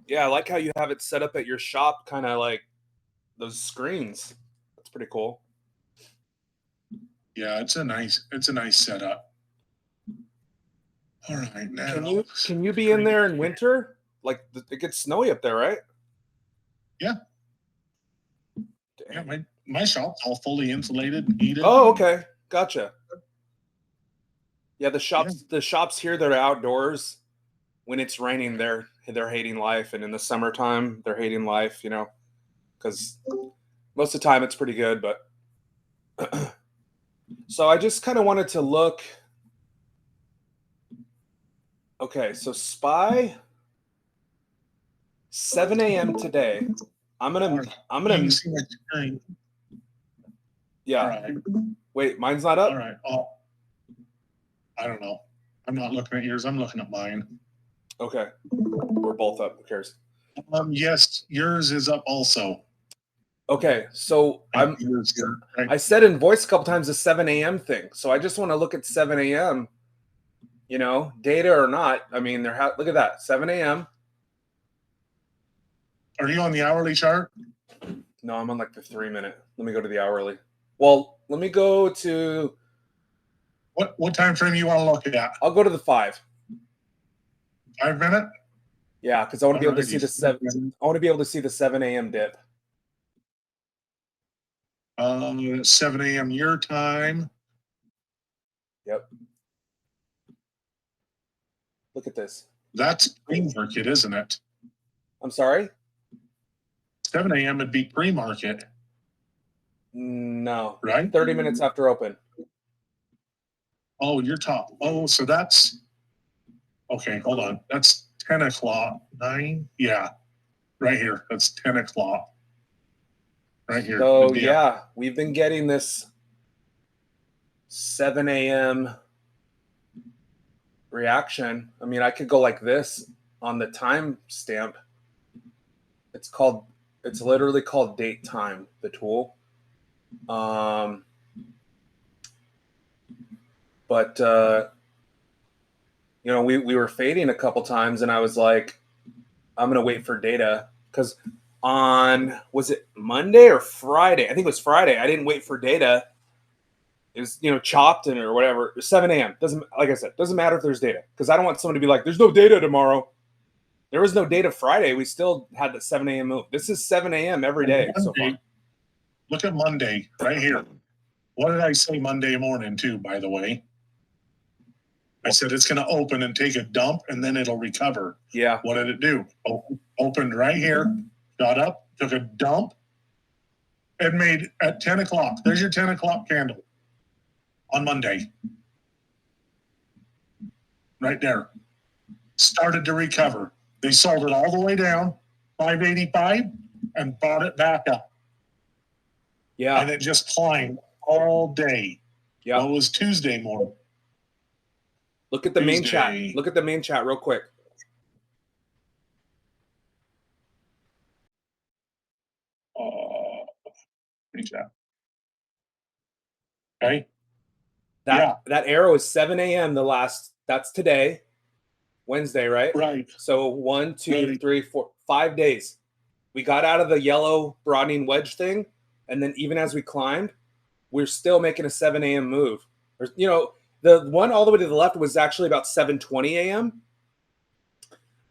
Yeah, I like how you have it set up at your shop, kind of like those screens. That's pretty cool. Yeah, it's a nice setup. All right, now Can you be in there in winter? Like it gets snowy up there, right? Yeah. Dang. Yeah, my shop's all fully insulated, heated. Oh, okay, gotcha. Yeah, the shops here that are outdoors, when it's raining, they're hating life, and in the summertime, they're hating life. You know, because most of the time it's pretty good, but. So I just kind of wanted to look. Okay, so SPY 7 a.m. today. I'm gonna. See my screen. Yeah. All right. Wait, mine's not up. All right. Oh, I don't know. I'm not looking at yours. I'm looking at mine. Okay, we're both up. Who cares? Yes, yours is up also. Okay, so I said in voice a couple times the 7 a.m. thing. So I just want to look at 7 a.m. You know, data or not. I mean, look at that, 7 a.m. Are you on the hourly chart? No, I'm on like the 3-minute. Let me go to the hourly. Well, let me go to. What time frame you want to look at? I'll go to the 5. 5 minute? Yeah, because I want to be able to see the 7. I want to be able to see the 7 a.m. dip. 7 a.m. your time. Yep. Look at this. That's pre-market, isn't it? I'm sorry? 7 a.m. would be pre-market. No. Right? 30 minutes after open. Oh, you're top. Oh, so that's... Okay, hold on. That's 10 o'clock. 9? Yeah. Right here. That's 10 o'clock. Right here. So, yeah, we've been getting this 7 a.m. reaction. I mean, I could go like this on the time stamp. It's literally called date time, the tool. But you know, we were fading a couple times, and I was like, I'm gonna wait for data, because was it Monday or Friday? I think it was Friday. I didn't wait for data. It was, you know, chopped or whatever. 7 a.m. Like I said, doesn't matter if there's data, because I don't want someone to be like, there's no data tomorrow. There was no data Friday. We still had the 7 a.m. move. This is 7 a.m. every day so far. Look at Monday right here. What did I say Monday morning too, by the way? I said it's going to open and take a dump, and then it'll recover. Yeah. What did it do? Opened right here, got up, took a dump, and made at 10 o'clock. There's your 10 o'clock candle on Monday. Right there. Started to recover. They sold it all the way down, 585, and bought it back up. Yeah. And it just climbed all day. Yeah. Well, it was Tuesday morning. Look at the main chat. Look at the main chat real quick. Main chat. Okay. That arrow is 7 a.m. That's today, Wednesday, right? Right. So 1, 2, 3, 4, 5 days. We got out of the yellow broadening wedge thing, and then even as we climbed, we're still making a 7 a.m. move. You know, the one all the way to the left was actually about 7:20 a.m.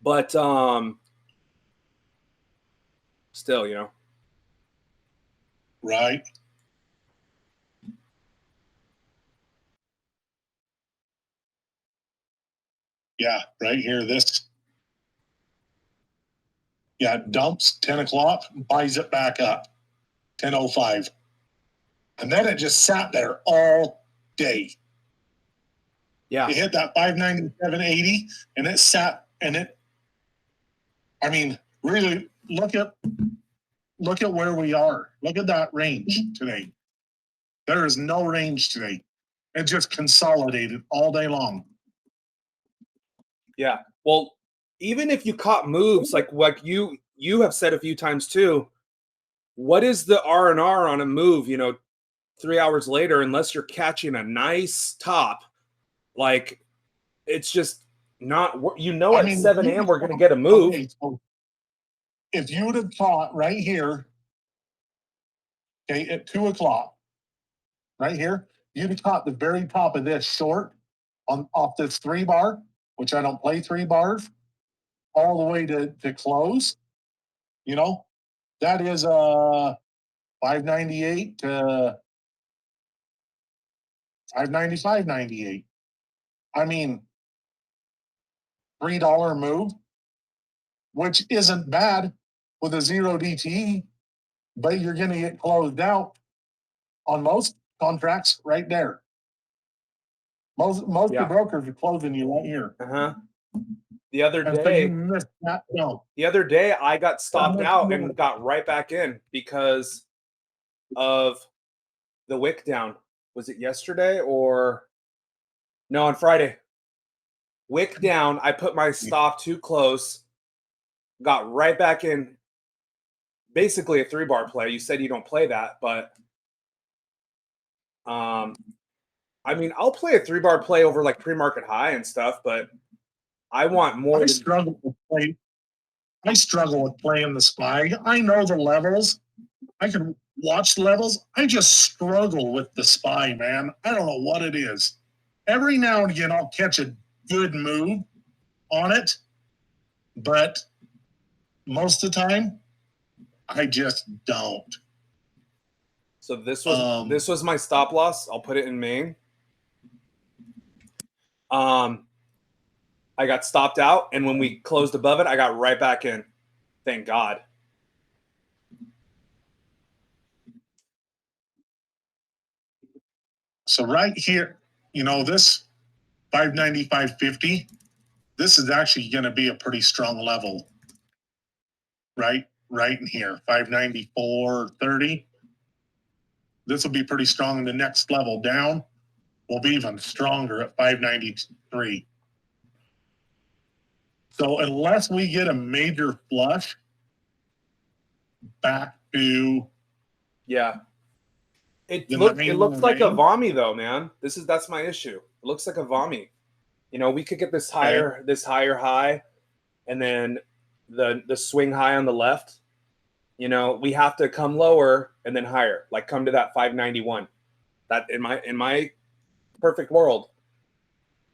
But still, you know. Right. Yeah, right here, this. Yeah, dumps 10 o'clock, buys it back up, 10:05. And then it just sat there all day. Yeah. It hit that 597.80, and it sat, and it, I mean, really, look at where we are. Look at that range today. There is no range today. It just consolidated all day long. Yeah. Well, even if you caught moves like you have said a few times too, what is the R&R on a move, you know, 3 hours later, unless you're catching a nice top? Like, it's just not, you know, at 7 a.m. we're going to get a move. Okay, so if you would have caught right here, okay, at 2 o'clock, right here, you'd have caught the very top of this short on off this 3 bar, which I don't play 3 bars, all the way to close. You know, that is 598 to 595.98. I mean, $3 move, which isn't bad with a 0 DTE, but you're going to get closed out on most contracts right there. Most of the brokers are closing you right here. The other And so day, you missed that. No. the other day, I got stopped out and got right back in because of the wick down. Was it yesterday or no? On Friday, wick down. I put my stop too close, got right back in. Basically a 3-bar play. You said you don't play that, but I mean, I'll play a 3-bar play over like pre-market high and stuff, but I want more. I struggle with playing the SPY. I know the levels. I can watch the levels. I just struggle with the SPY, man. I don't know what it is. Every now and again, I'll catch a good move on it, but most of the time, I just don't. So this was my stop loss. I'll put it in Maine. I got stopped out, and when we closed above it, I got right back in. Thank God. So right here, you know, this 595.50, this is actually going to be a pretty strong level. Right in here, 594.30. This will be pretty strong. The next level down will be even stronger at 593. So unless we get a major flush back to it looks like a VOMI though, man. That's my issue. It looks like a VOMI. You know, we could get this higher high, and then the swing high on the left. You know, we have to come lower and then higher, like come to that 591. That in my perfect world.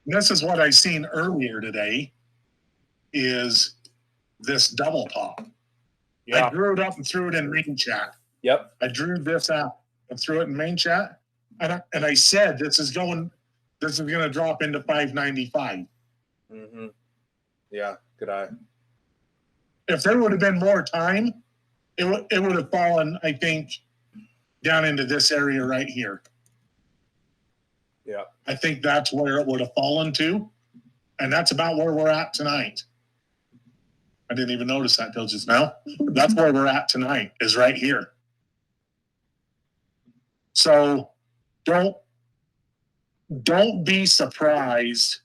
This is what I seen earlier today. Is this double top? Yeah. I drew it up and threw it in main chat. Yep. I drew this out and threw it in main chat, and I said this is going to drop into 595. Mm-hmm. Yeah, good eye. If there would have been more time, it would have fallen, I think, down into this area right here. Yeah. I think that's where it would have fallen to, and that's about where we're at tonight. I didn't even notice that till just now. That's where we're at tonight, is right here. So don't be surprised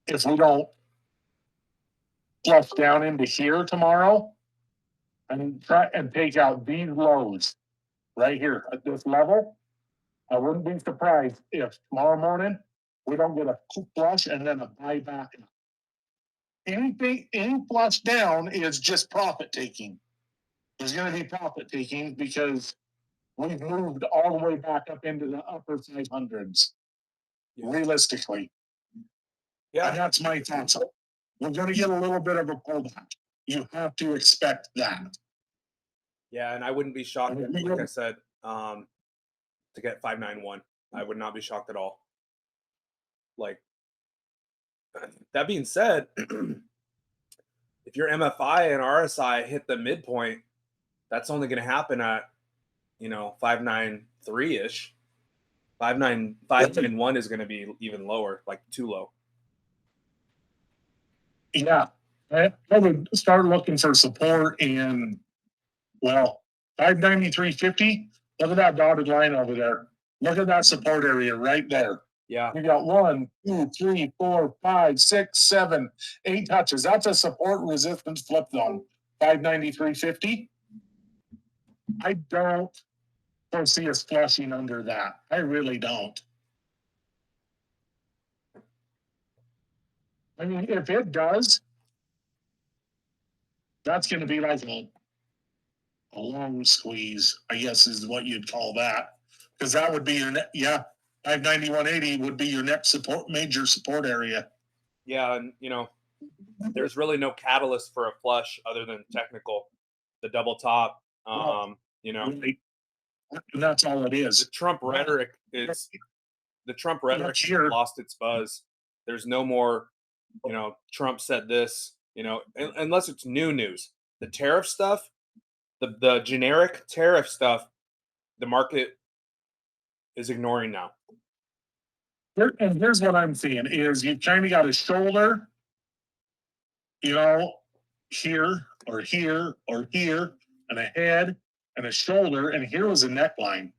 if we don't flush down into here tomorrow and try and take out these lows right here at this level. I wouldn't be surprised if tomorrow morning we don't get a flush and then a buyback. Any flush down is just profit taking. There's going to be profit taking because we've moved all the way back up into the upper 500s, realistically. Yeah. And that's my thoughts. We're going to get a little bit of a pullback. You have to expect that. Yeah, and I wouldn't be shocked, like I said, to get 591. I would not be shocked at all. Like, that being said, if your MFI and RSI hit the midpoint, that's only going to happen at, 593-ish. 591 is going to be even lower, like too low. Yeah. I would start looking for support in, 593.50. Look at that dotted line over there. Look at that support area right there. Yeah. You got 1, 2, 3, 4, 5, 6, 7, 8 touches. That's a support resistance flip zone. 593.50. I don't foresee us flushing under that. I really don't. I mean, if it does, That's going to be like a long squeeze, I guess is what you'd call that. Because that would be your, 591.80 would be your next major support area. Yeah, and there's really no catalyst for a flush other than technical, the double top. Right. And that's all it The is. Trump rhetoric is lost its buzz. There's no more, Trump said this, unless it's new news. The tariff stuff, the generic tariff stuff, the market is ignoring now. And here's what I'm seeing is you've kind of got a shoulder, here or here or here, and a head and a shoulder, and here was a neckline.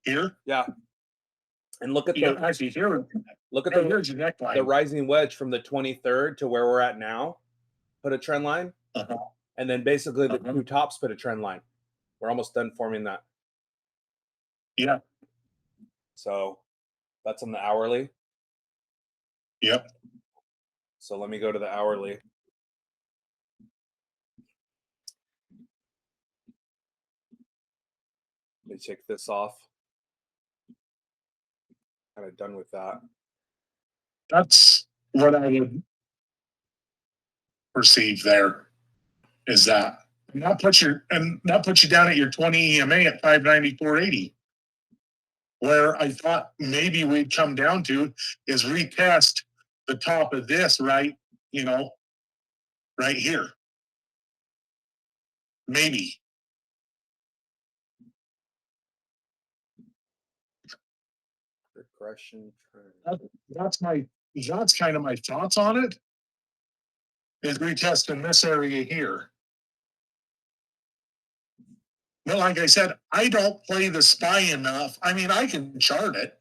Here, Yeah. And look at actually here. Look at here's your neckline. The rising wedge from the 23rd to where we're at now. Put a trend line, and then basically the two tops put a trend line. We're almost done forming that. Yeah. So that's on the hourly. Yep. So let me go to the hourly. Let me take this off. Kind of done with that. That's what I would perceive there is that. And that puts you down at your 20 EMA at 594.80. Where I thought maybe we'd come down to is retest the top of this right here. Maybe. Regression trend. That's kind of my thoughts on it. Is retest in this area here. But like I said, I don't play the SPY enough. I mean, I can chart it.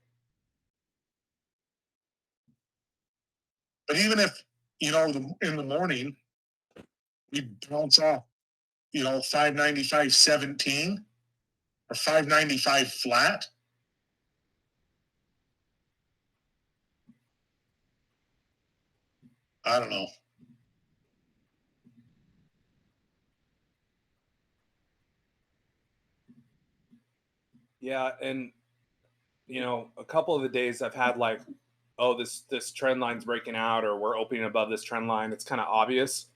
But even if, in the morning, we bounce off, 595.17 or 595 flat. I don't know. Yeah, and a couple of the days I've had like, oh, this trend line's breaking out, or we're opening above this trend line. It's kind of obvious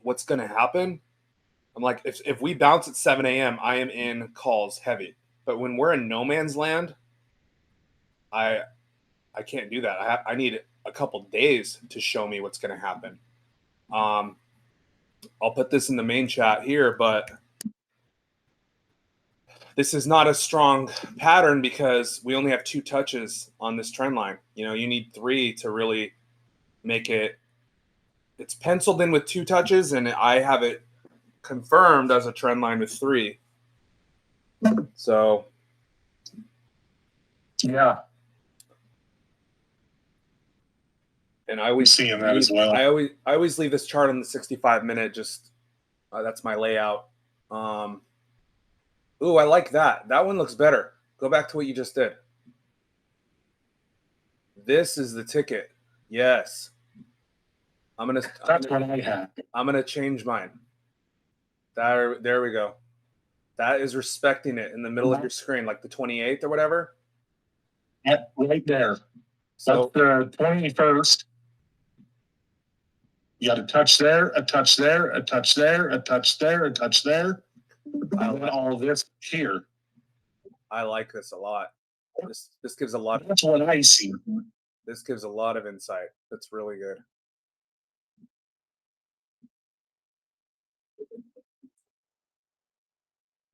what's going to happen. I'm like, if we bounce at 7 a.m., I am in calls heavy. But when we're in no man's land, I can't do that. I need a couple days to show me what's going to happen. I'll put this in the main chat here, but this is not a strong pattern because we only have 2 touches on this trend line. You need 3 to really make it. It's penciled in with 2 touches, and I have it confirmed as a trend line with 3. So, yeah. And I always seeing that as well. I always leave this chart on the 65-minute. Just that's my layout. Ooh, I like that. That one looks better. Go back to what you just did. This is the ticket. Yes. That's what I have. I'm gonna change mine. There we go. That is respecting it in the middle of your screen, like the 28th or whatever. Yep, right there. So that's the 21st. You got a touch there, a touch there, a touch there, a touch there, a touch there. And then all this here. I like this a lot. This gives a lot. That's what I see. This gives a lot of insight. That's really good.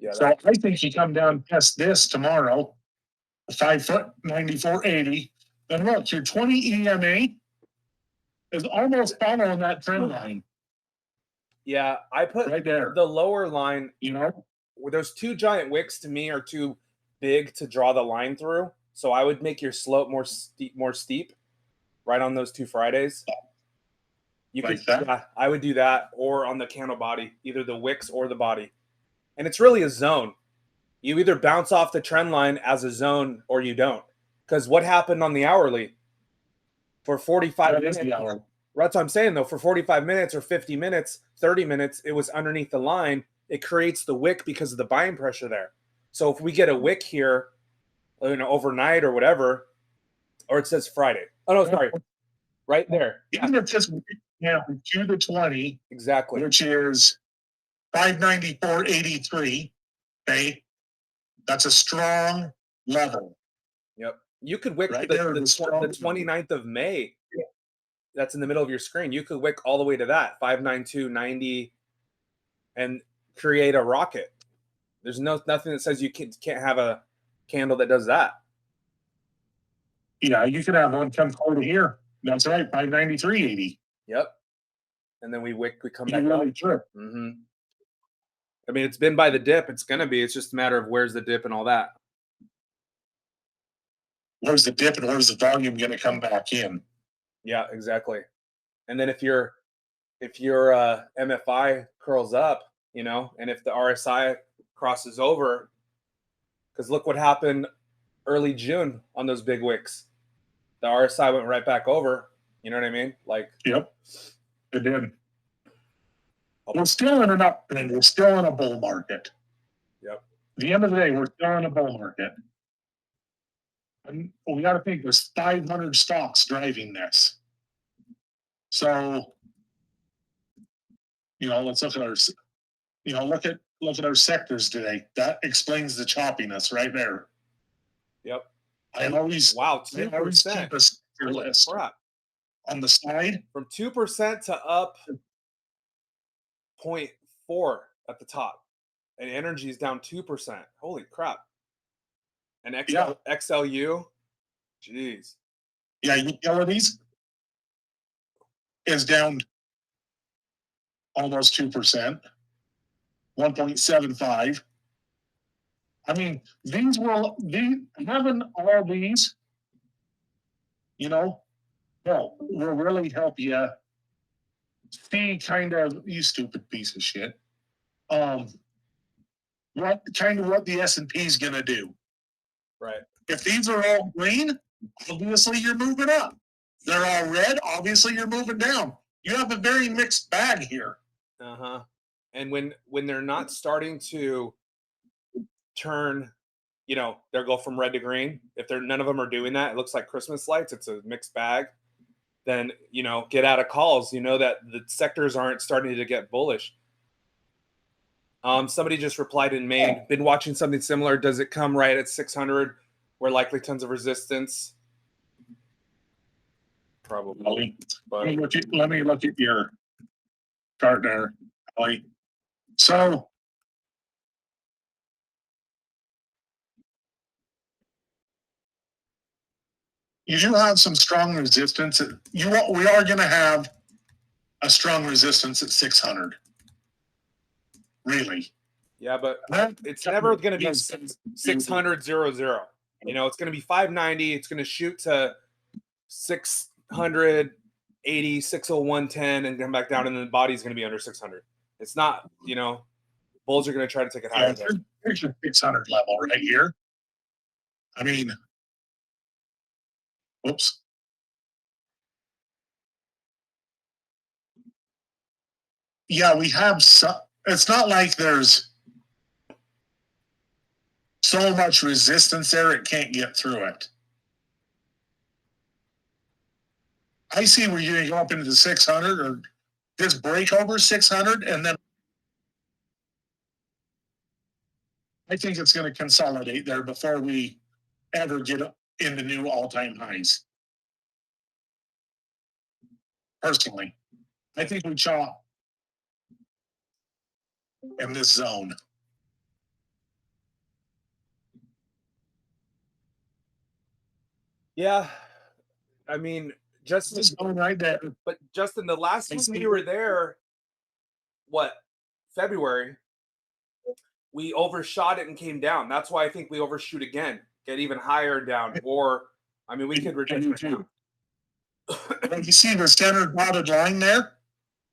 Yeah. So I think you come down past this tomorrow, 5 foot 94.80. And look, your 20 EMA is almost following that trend line. Yeah, I put right there. The lower line, those 2 giant wicks to me are too big to draw the line through. So I would make your slope more steep right on those 2 Fridays. Yeah, I would do that, or on the candle body, either the wicks or the body. And it's really a zone. You either bounce off the trend line as a zone or you don't. Because what happened on the hourly? For 45 minutes, That's what I'm saying, though. For 45 minutes or 50 minutes, 30 minutes, it was underneath the line. It creates the wick because of the buying pressure there. So if we get a wick here, overnight or whatever, or it says Friday. Oh, no, sorry. Right there. Even if it's now 2 to 20, Exactly. which is 594.83. Okay. That's a strong level. Yep. You could wick Right the there, the 29th of May. Yeah. That's in the middle of your screen. You could wick all the way to that, 592.90, and create a rocket. There's nothing that says you can't have a candle that does that. Yeah, you could have one come over here. That's right, 593.80. Yep. And then we come You back really up. trip. Mm-hmm. I mean, it's been by the dip. It's going to be. It's just a matter of where's the dip and all that. Where's the dip and where's the volume going to come back in? Yeah, exactly. And then if your MFI curls up, and if the RSI crosses over, because look what happened early June on those big wicks. The RSI went right back over. You know what I mean? Like, yep, it did. We're still in an uptrend. We're still in a bull market. Yep. At the end of the day, we're still in a bull market. And we got to think there's 500 stocks driving this. So, let's look at our, look at our sectors today. That explains the choppiness right there. Yep. I always 2%. keep a sector list Crap. on the side From 2% to up 0.4 at the top, and energy is down 2%. Holy crap! And XLU, jeez. Yeah, utilities is down almost 2%, 1.75. I mean, having all these, will really help you see you stupid piece of shit. What the S&P is going to do. Right. If these are all green, obviously you're moving up. They're all red, obviously you're moving down. You have a very mixed bag here. Uh-huh. And when they're not starting to turn, they'll go from red to green. If none of them are doing that, it looks like Christmas lights. It's a mixed bag. Then, get out of calls. That the sectors aren't starting to get bullish. Somebody just replied in Maine, been watching something similar. Does it come right at 600? Where likely tons of resistance? Probably. But let me look at your chart there, Ellie. So you do have some strong resistance. We are going to have a strong resistance at 600. Really? Yeah, but it's never going to be 600, 0, 0. It's going to be 590. It's going to shoot to 680, 601.10 and come back down, and then the body's going to be under 600. It's not, bulls are going to try to take it higher. Yeah, there's your 600 level right here. I mean, whoops. Yeah, we have some. It's not like there's so much resistance there it can't get through it. I see where you're going to go up into the 600 or just break over 600, and then I think it's going to consolidate there before we ever get into new all-time highs. Personally, I think we chop in this zone. Yeah, I mean, Justin, right there. But Justin, the last time we were there, February, we overshot it and came down. That's why I think we overshoot again, get even higher down, or we could reject it too. You see the standard dotted line there?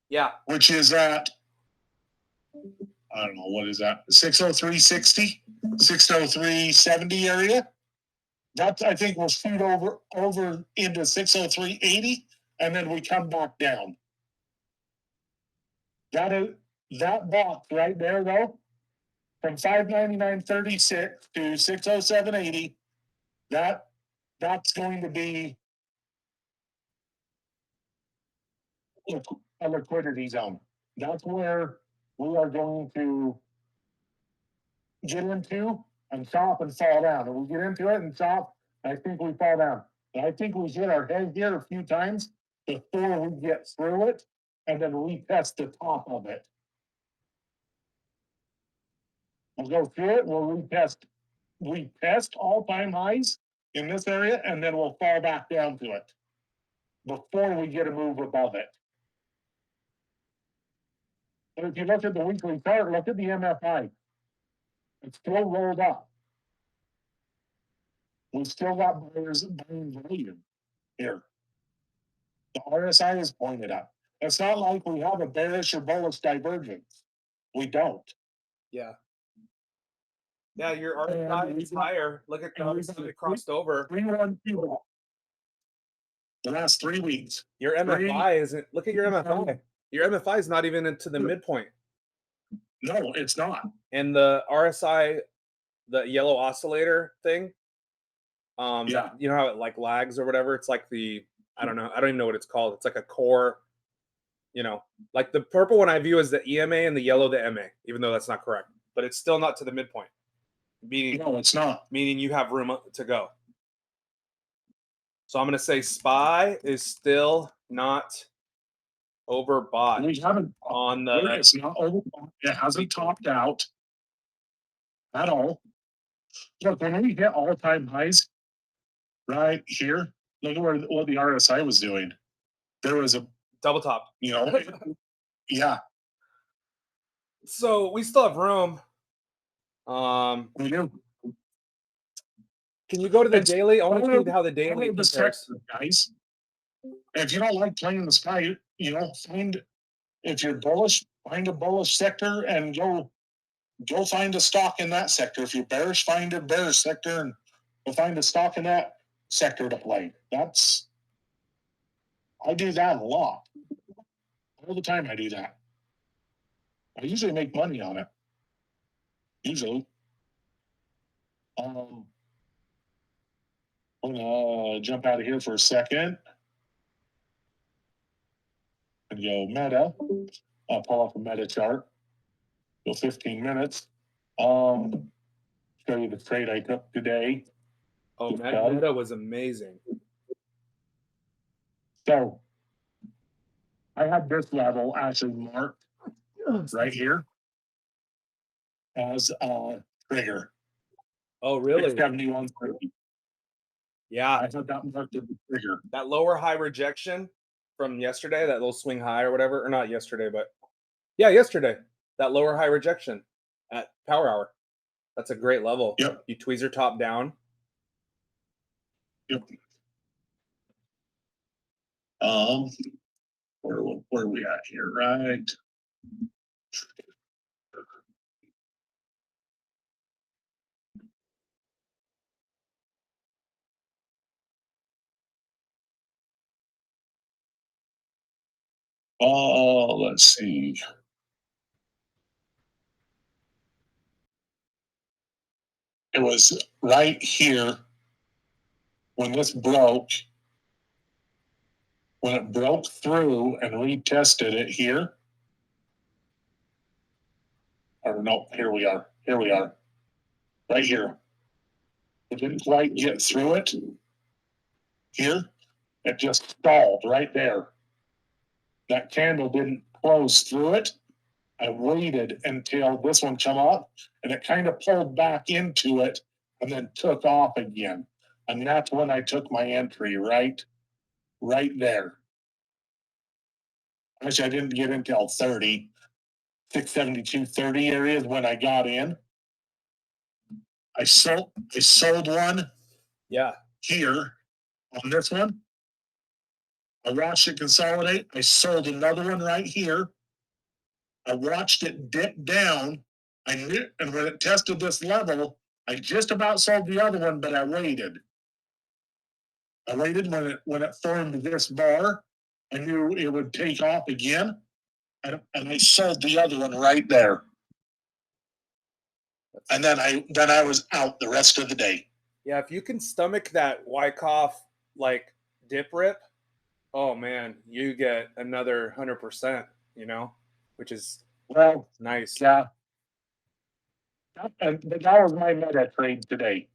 Yeah. Which is at, I don't know, what is that? 603.60, 603.70 area. That I think will shoot over into 603.80, and then we come back down. That box right there though, from 599.36 to 607.80, that's going to be a liquidity zone. That's where we are going to get into and stop and fall down. And we get into it and stop, I think we fall down. And I think we hit our head here a few times before we get through it, and then we test the top of it. We'll go through it, we'll retest all-time highs in this area, and then we'll fall back down to it before we get a move above it. And if you look at the weekly chart, look at the MFI. It's still rolled up. We still got buyers buying volume here. The RSI is pointed up. It's not like we have a bearish or bullish divergence. We don't. Yeah. Yeah, your RSI is higher. Look at how it crossed over. 312. The last 3 weeks. Your MFI isn't. Look at your MFI. Your MFI is not even into the midpoint. No, it's not. And the RSI, the yellow oscillator thing, Yeah. you know how it like lags or whatever? It's like the, I don't know. I don't even know what it's called. It's like a core, you know, like the purple one I view as the EMA and the yellow the MA, even though that's not correct. But it's still not to the midpoint. Meaning, No, it's not. Meaning you have room to go. So I'm going to say SPY is still not overbought. We haven't on the. It's not overbought. It hasn't topped out at all. Look, when we hit all-time highs right here, look at what the RSI was doing. There was a double top. You know, yeah. So we still have room. We do. Can you go to the daily? I want to see how the daily compares, guys. If you don't like playing the sky, you know, if you're bullish, find a bullish sector and go find a stock in that sector. If you're bearish, find a bearish sector and go find a stock in that sector to play. I do that a lot. All the time I do that. I usually make money on it. Usually. I'm gonna jump out of here for a second and go meta. I'll pull up a meta chart. Go 15 minutes. Show you the trade I took today. Oh, meta was amazing. So I had this level actually marked right here as a trigger. Oh, really? 71.30. Yeah. I had that marked as a trigger. That lower high rejection from yesterday, that little swing high or whatever, or not yesterday, but yeah, yesterday. That lower high rejection at power hour. That's a great level. Yep. You tweezer top down. Yep. Where are we at here, right? Oh, let's see. It was right here when this broke. When it broke through and retested it here. Or no, here we are. Here we are. Right here. It didn't quite get through it. Here. It just stalled right there. That candle didn't close through it. I waited until this one come up and it kind of pulled back into it and then took off again. And that's when I took my entry right there. Actually, I didn't get until 30, 672.30 areas when I got in. I sold one. Yeah. Here on this one. I watched it consolidate. I sold another one right here. I watched it dip down. And when it tested this level, I just about sold the other one, but I waited. I waited when it formed this bar, I knew it would take off again, and I sold the other one right there. And then I was out the rest of the day. Yeah, if you can stomach that Wyckoff like dip rip, oh man, you get another 100%, which is Well, nice. yeah. And that was my meta trade today.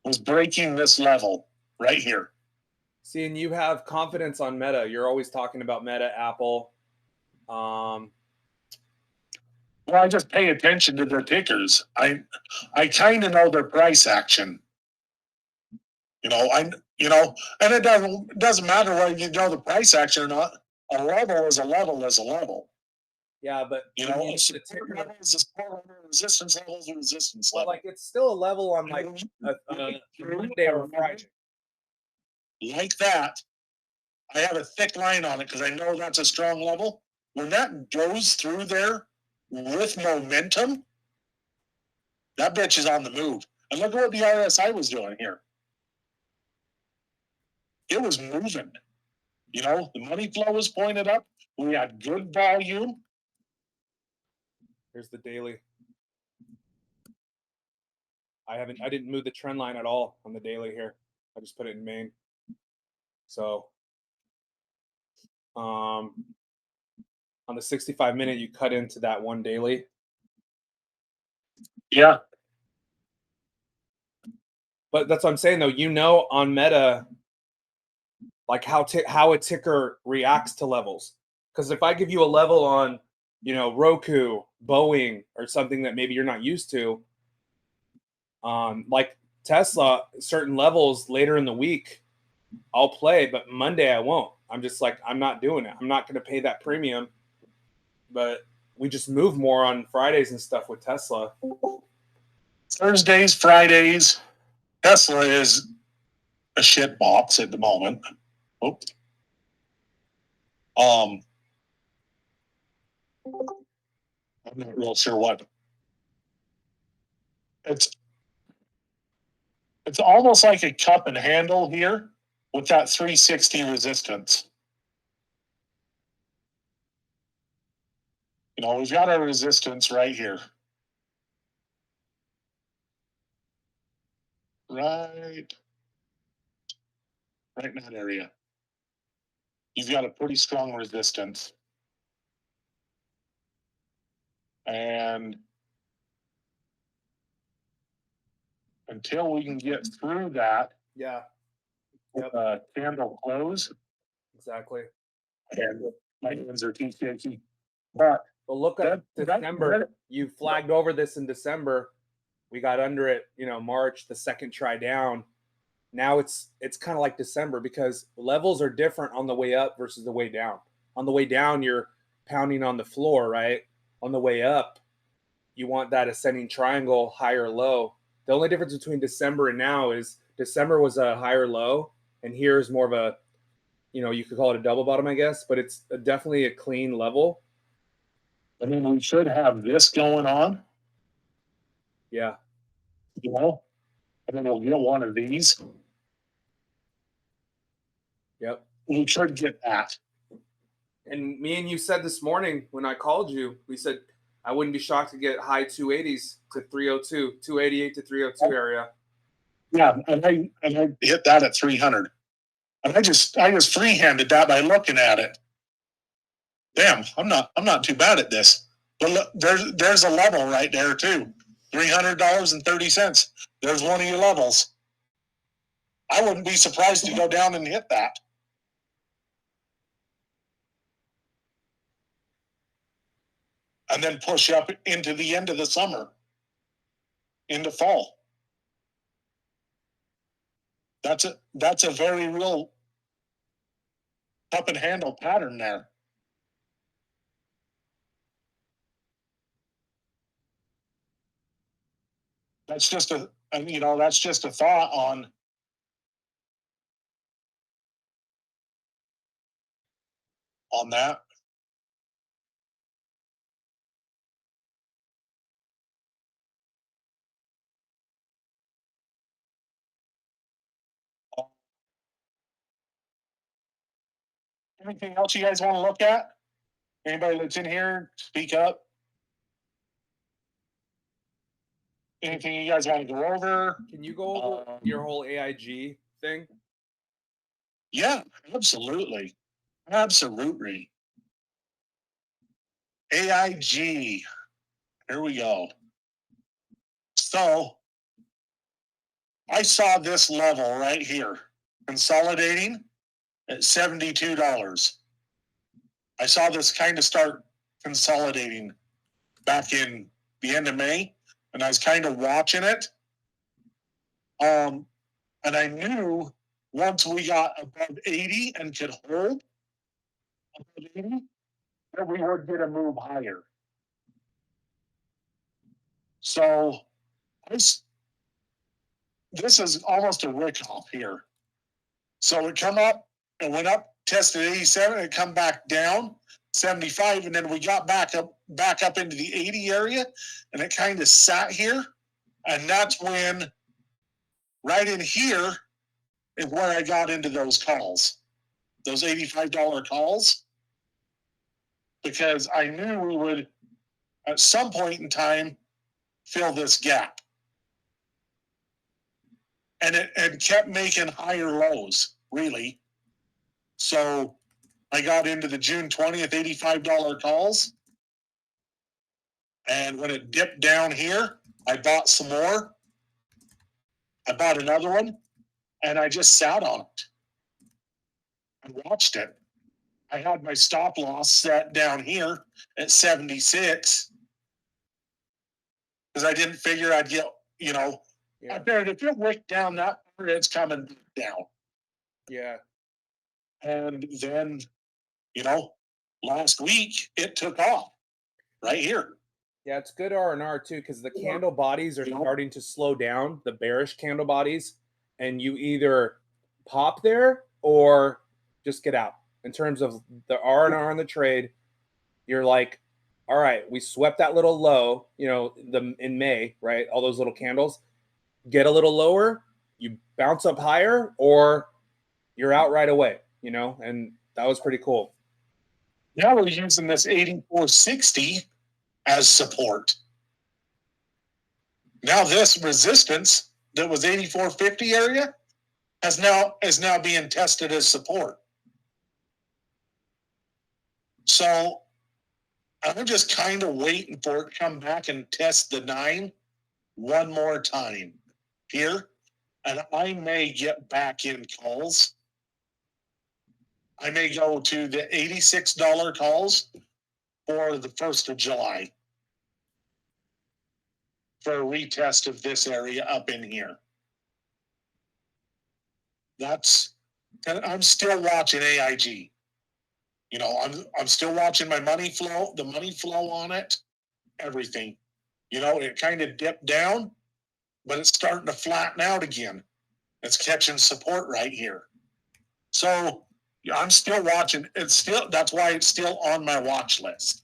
Was breaking this level right here. See, and you have confidence on Meta. You're always talking about Meta, Apple. Well, I just pay attention to their tickers. I kind of know their price action. And it doesn't matter whether you know the price action or not. A level is a level is a level. Yeah, but A support level is a support level, resistance level is a resistance well, level. like it's still a level on like a Monday or a Friday. Like that, I have a thick line on it because I know that's a strong level. When that goes through there with momentum, that bitch is on the move. And look at what the RSI was doing here. It was moving. The money flow was pointed up. We had good volume. Here's the daily. I didn't move the trend line at all on the daily here. I just put it in main. So on the 65-minute, you cut into that one daily. Yeah. But that's what I'm saying, though. On Meta, like how a ticker reacts to levels. Because if I give you a level on, Roku, Boeing, or something that maybe you're not used to, like Tesla, certain levels later in the week, I'll play, but Monday I won't. I'm just like, I'm not doing it. I'm not going to pay that premium. But we just move more on Fridays and stuff with Tesla. Thursdays, Fridays, Tesla is a shit box at the moment. Oops. I'm not real sure what. It's almost like a cup and handle here with that 360 resistance. We've got our resistance right here. Right in that area. You've got a pretty strong resistance. And until we can get through that, Yeah. Yep. Candle close. Exactly. And my hands are too shaky. But look at December. You flagged over this in December. We got under it, March, the second try down. Now it's kind of like December because levels are different on the way up versus the way down. On the way down, you're pounding on the floor, right? On the way up, you want that ascending triangle, higher low. The only difference between December and now is December was a higher low, and here is more of a, you could call it a double bottom, I guess, but it's definitely a clean level. I mean, we should have this going on. Yeah. And then we'll get one of these. Yep. We should get that. And me and you said this morning when I called you, we said I wouldn't be shocked to get high 280s to 302, 288 to 302 area. Yeah, and I hit that at 300. And I just freehanded that by looking at it. Damn, I'm not too bad at this. But look, there's a level right there too. $300.30. There's one of your levels. I wouldn't be surprised to go down and hit that. And then push up into the end of the summer, into fall. That's a very real cup and handle pattern there. That's just a thought on that. Anything else you guys want to look at? Anybody that's in here, speak up. Anything you guys want to go over? Can you go over your whole AIG thing? Yeah, absolutely. Absolutely. AIG. Here we go. So I saw this level right here consolidating at $72. I saw this kind of start consolidating back in the end of May, and I was kind of watching it. And I knew once we got above 80 and could hold above 80, that we would get a move higher. So this is almost a wick off here. So it come up and went up, tested 87, and come back down 75, and then we got back up into the 80 area, and it kind of sat here, and that's when right in here is where I got into those calls, those $85 calls, because I knew we would at some point in time fill this gap. And it kept making higher lows, really. So I got into the June 20th $85 calls. And when it dipped down here, I bought some more. I bought another one, and I just sat on it and watched it. I had my stop loss set down here at 76 because I didn't figure I'd get, I figured if it wicked down that far, it's coming down. Yeah. And then, last week it took off right here. Yeah, it's good R&R too, because the candle bodies are starting to slow down, the bearish candle bodies, and you either pop there or just get out. In terms of the R&R in the trade, you're like, all right, we swept that little low, in May, right? All those little candles. Get a little lower, you bounce up higher, or you're out right away, and that was pretty cool. Now we're using this 8460 as support. Now this resistance that was 8450 area is now being tested as support. So I'm just kind of waiting for it to come back and test the 9 one more time here, and I may get back in calls. I may go to the $86 calls for the 1st of July for a retest of this area up in here. I'm still watching AIG. I'm still watching my money flow, the money flow on it, everything. It kind of dipped down, but it's starting to flatten out again. It's catching support right here. So I'm still watching. That's why it's still on my watch list.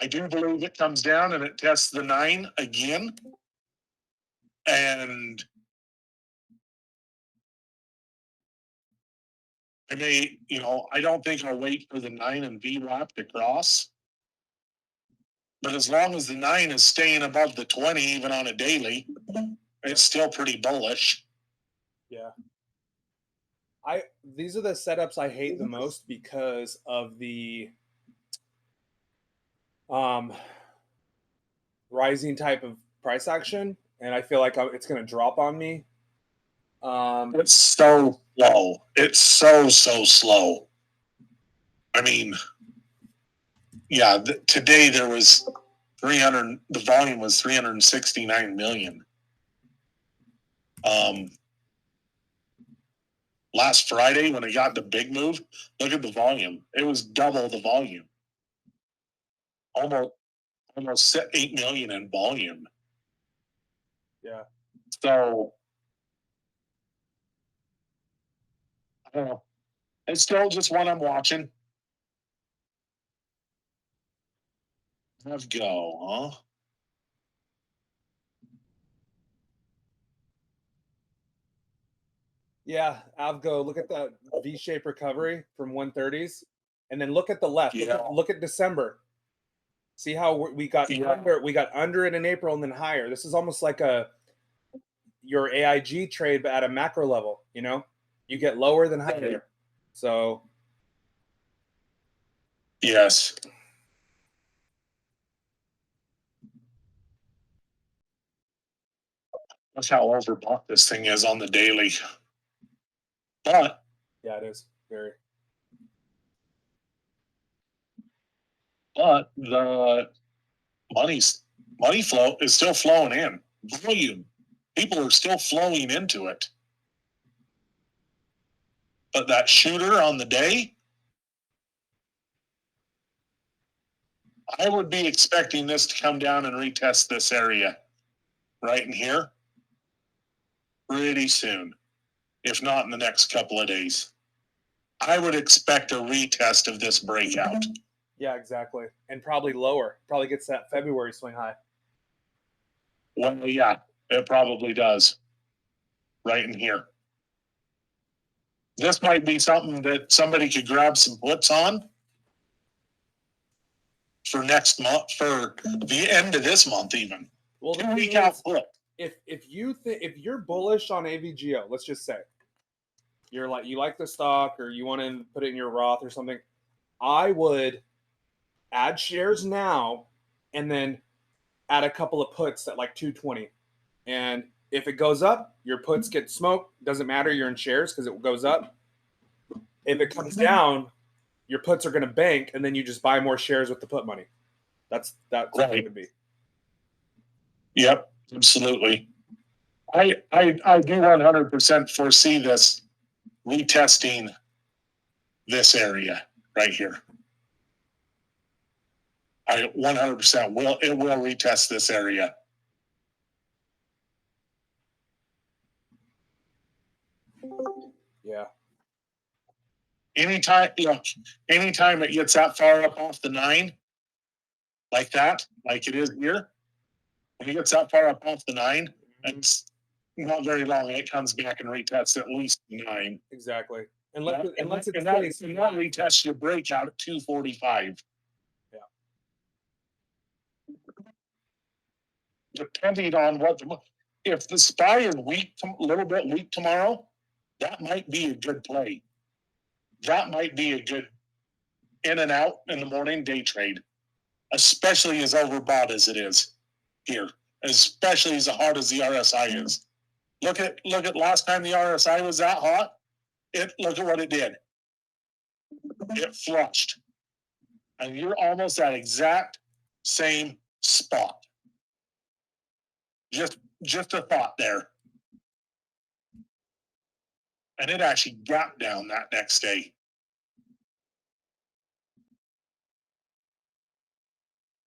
I do believe it comes down and it tests the 9 again. And I may, I don't think I'll wait for the 9 and VWAP to cross. But as long as the 9 is staying above the 20, even on a daily, it's still pretty bullish. Yeah. These are the setups I hate the most because of the rising type of price action, and I feel like it's going to drop on me. It's so slow. It's so slow. I mean, yeah, today there was 300. The volume was 369 million. Last Friday when it got the big move, look at the volume. It was double the volume. Almost 8 million in volume. Yeah. So I don't know. It's still just one I'm watching. Let's go, huh? Yeah, Avgo, look at that V-shaped recovery from 130s, and then look at the left. Yeah. Look at December. See how we got under it in April and then higher. This is almost like your AIG trade, but at a macro level. You know, you get lower than higher. So yes. That's how overbought this thing is on the daily. But yeah, it is very. But the money flow is still flowing in. Volume. People are still flowing into it. But that shooter on the day, I would be expecting this to come down and retest this area right in here pretty soon, if not in the next couple of days. I would expect a retest of this breakout. Yeah, exactly. And probably lower. Probably gets that February swing high. Well, yeah, it probably does. Right in here. This might be something that somebody could grab some puts on for next month, for the end of this month, even. Well, the thing is, if you're bullish on AVGO, let's just say you're like you like the stock or you want to put it in your Roth or something, I would add shares now and then add a couple of puts at like 220. And if it goes up, your puts get smoked. Doesn't matter, you're in shares because it goes up. If it comes down, your puts are going to bank, and then you just buy more shares with the put money. That's Right. what it would be. Yep, absolutely. I do 100% foresee this retesting this area right here. I 100% will retest this area. Yeah. Anytime it gets that far up off the 9, like that, like it is here, when it gets that far up off the 9, it's not very long. It comes back and retests at least 9. Exactly. Unless it retests your breakout at 245. Yeah. Depending on if the SPY is weak, a little bit weak tomorrow, that might be a good play. That might be a good in and out in the morning day trade, especially as overbought as it is here, especially as hard as the RSI is. Look at last time the RSI was that hot. Look at what it did. It flushed, and you're almost at exact same spot. Just a thought there. And it actually gapped down that next day.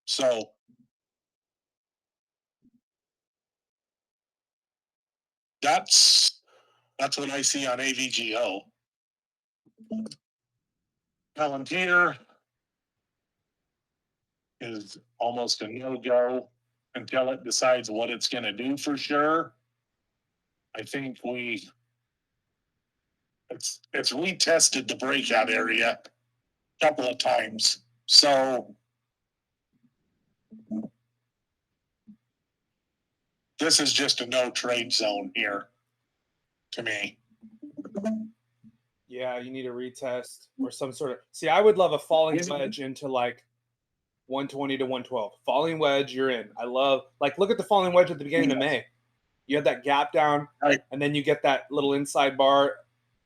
So that's what I see on AVGO. Palantir is almost a no-go until it decides what it's going to do for sure. I think it's retested the breakout area a couple of times. So this is just a no trade zone here to me. Yeah, you need a retest or some sort of. See, I would love a falling wedge into like 120 to 112. Falling wedge, you're in. I love look at the falling wedge at the beginning of May. You had that gap down, right, and then you get that little inside bar,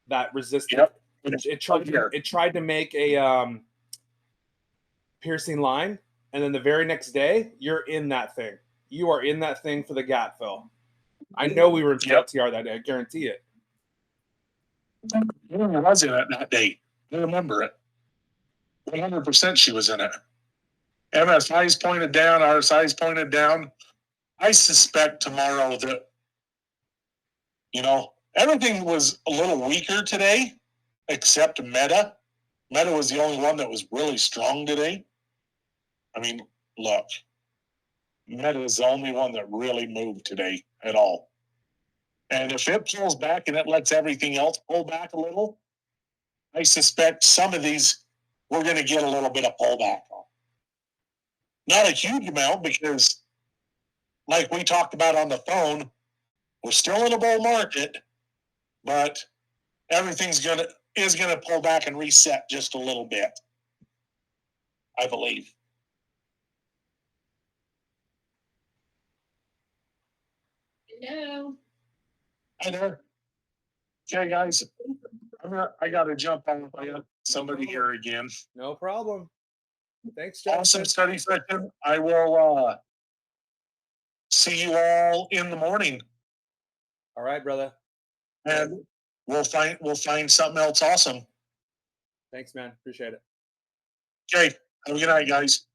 that resistance. Yep. It tried to make a piercing line, and then the very next day, you're in that thing. You are in that thing for the gap fill. I know we were in PLTR that day. I guarantee it. I was in it that day. I remember it. 100% she was in it. MSI's pointed down, RSI's pointed down. I suspect tomorrow that, everything was a little weaker today, except Meta. Meta was the only one that was really strong today. I mean, look, Meta is the only one that really moved today at all. And if it pulls back and it lets everything else pull back a little, I suspect some of these we're going to get a little bit of pullback on. Not a huge amount because, like we talked about on the phone, we're still in a bull market, but everything's is gonna pull back and reset just a little bit, I believe. Hello. Hi there. Okay, guys, I got to jump on. I got somebody here again. No problem. Thanks, Justin. Awesome study session. I will see you all in the morning, All right, brother. and we'll find something else awesome. Thanks, man. Appreciate it. Okay, have a good night, guys.